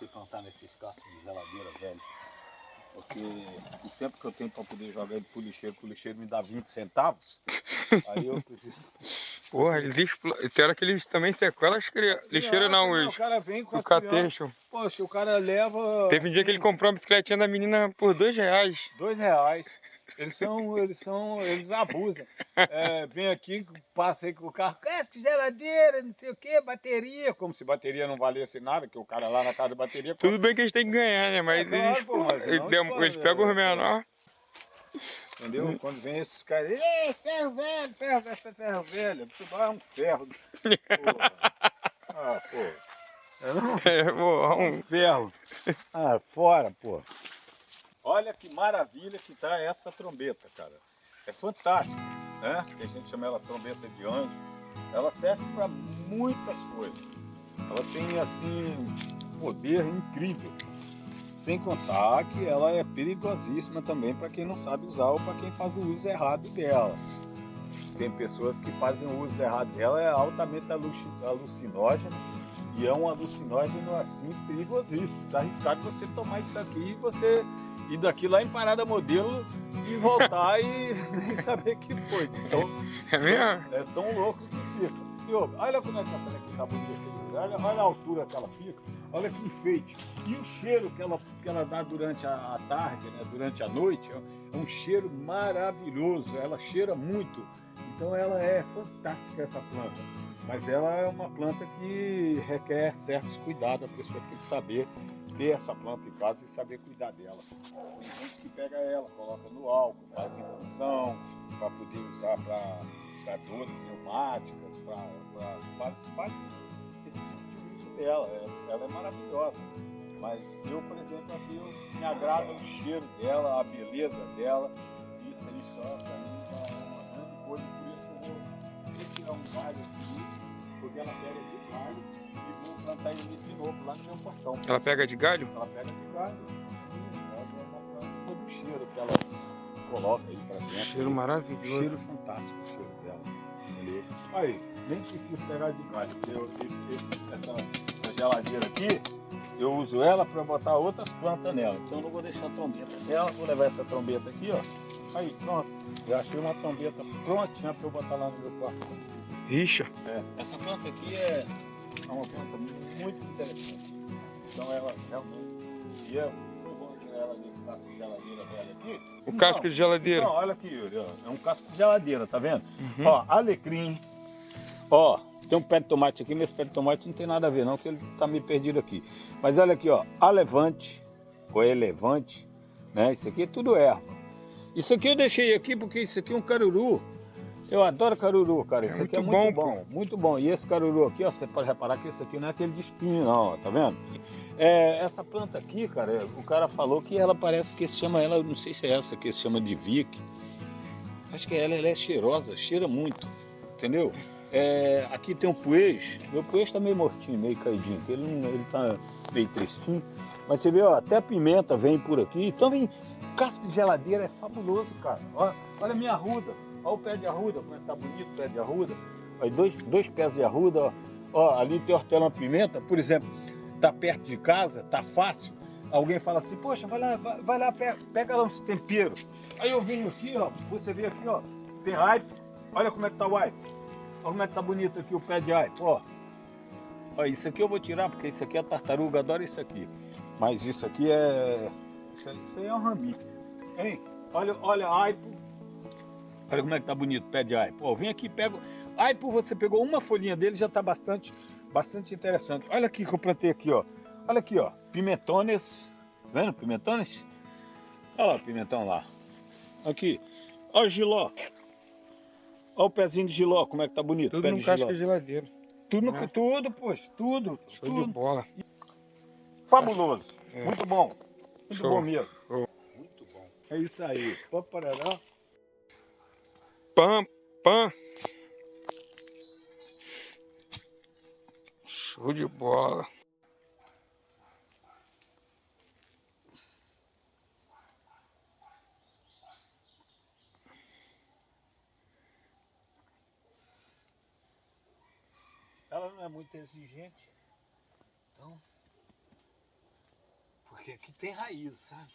você plantar nesses cascos de geladeira, velho. Porque o tempo que eu tenho para poder jogar ele pro lixeiro me dá 20 centavos. Aí eu prefiro. Porra, tem hora que eles também sequelam as lixeiras não, O cara vem com o as crianças. cateixo. Poxa, o cara leva. Teve um dia que ele comprou uma bicicletinha da menina por R$2. R$2. Eles abusam. É, vem aqui, passa aí com o carro, casca, geladeira, não sei o que, bateria. Como se bateria não valesse nada, que o cara lá na casa da bateria. Tudo bem que eles têm que ganhar, né? Mas claro, eles, pô, mas eles pegam os menores. Entendeu? Quando vem esses caras, ei, ferro velho, ferro velho. Isso é um ferro. Porra. Ah, pô. Um ferro. Ah, fora, pô. Olha que maravilha que tá essa trombeta, cara. É fantástica, né? A gente chama ela trombeta de anjo. Ela serve para muitas coisas. Ela tem, assim, poder incrível. Sem contar que ela é perigosíssima também para quem não sabe usar ou para quem faz o uso errado dela. Tem pessoas que fazem o uso errado dela, é altamente alucinógena. E é um alucinógeno assim perigosíssimo. Está arriscado você tomar isso aqui e você ir daqui lá em Parada Modelo e voltar e nem saber que foi. Então, é mesmo? É tão louco que fica. E, olha como é que essa daqui está bonita. Olha a altura que ela fica. Olha que enfeite. E o cheiro que ela dá durante a tarde, né, durante a noite, é um cheiro maravilhoso. Ela cheira muito. Então ela é fantástica essa planta. Mas ela é uma planta que requer certos cuidados. A pessoa tem que saber ter essa planta em casa e saber cuidar dela. Tem gente que pega ela, coloca no álcool, faz infusão, para poder usar para dores pneumáticas, para esse tipo de uso dela. Ela é maravilhosa. Mas eu, por exemplo, aqui me agrada o cheiro dela, a beleza dela. Isso aí só para mim é uma grande coisa. Por isso eu vou retirar um galho aqui, porque ela pega de galho e vou plantar ele de novo lá no meu portão. Ela pega de galho? Ela pega de galho. Todo o cheiro que ela coloca aí para dentro. Cheiro maravilhoso. Cheiro fantástico o cheiro dela. Entendeu? Aí, nem preciso pegar de galho. Essa geladeira aqui, eu uso ela para botar outras plantas nela. Então eu não vou deixar a trombeta nela, vou levar essa trombeta aqui, ó. Aí, pronto. Eu achei uma trombeta prontinha para eu botar lá no meu quarto. Rixa. Essa planta aqui é uma planta muito interessante. Então ela realmente... E eu vou tirar ela desse casco de geladeira velho aqui. O casco de geladeira? Não, olha aqui, Yuri, ó. É um casco de geladeira, tá vendo? Uhum. Ó, alecrim. Ó, tem um pé de tomate aqui, mas esse pé de tomate não tem nada a ver não, que ele tá meio perdido aqui. Mas olha aqui, ó, alevante, ou elevante, né? Isso aqui é tudo erva. Isso aqui eu deixei aqui porque isso aqui é um caruru. Eu adoro caruru, cara. Isso aqui é muito bom, muito bom. E esse caruru aqui, ó, você pode reparar que isso aqui não é aquele de espinho não, ó, tá vendo? Essa planta aqui, cara, o cara falou que ela parece que se chama, ela, não sei se é essa que se chama de Vick. Acho que ela é cheirosa, cheira muito, entendeu? Aqui tem um poês, meu poês tá meio mortinho, meio caidinho, ele tá meio tristinho. Mas você vê, ó, até a pimenta vem por aqui. Então vem, casco de geladeira é fabuloso, cara. Olha a minha arruda, olha o pé de arruda, como é que tá bonito o pé de arruda. Aí dois pés de arruda, ó, ali tem hortelã-pimenta, por exemplo, tá perto de casa, tá fácil. Alguém fala assim, poxa, vai lá, pega lá uns temperos. Aí eu venho aqui, ó, você vê aqui, ó, tem aipo, olha como é que tá o aipo. Olha como é que tá bonito aqui o pé de aipo, ó. Ó, isso aqui eu vou tirar, porque isso aqui é tartaruga, adoro isso aqui. Mas isso aqui isso aí é um rambi. Hein? Olha aipo. Olha como é que tá bonito o pé de aipo. Ó, vem aqui, pega. Aipo, você pegou uma folhinha dele, já tá bastante interessante. Olha aqui que eu plantei aqui, ó. Olha aqui, ó. Pimentones. Tá vendo? Pimentones? Olha lá o pimentão lá. Aqui. Olha o giló. Olha o pezinho de giló, como é que tá bonito. Tudo no casco de geladeira. Tudo, poxa. Tudo. Show de bola. Fabuloso. Muito bom. Muito bom mesmo. Show. Muito bom. É isso aí. Pô, parará. Pam. Show de bola. Ela não é muito exigente, então Porque aqui tem raiz, sabe?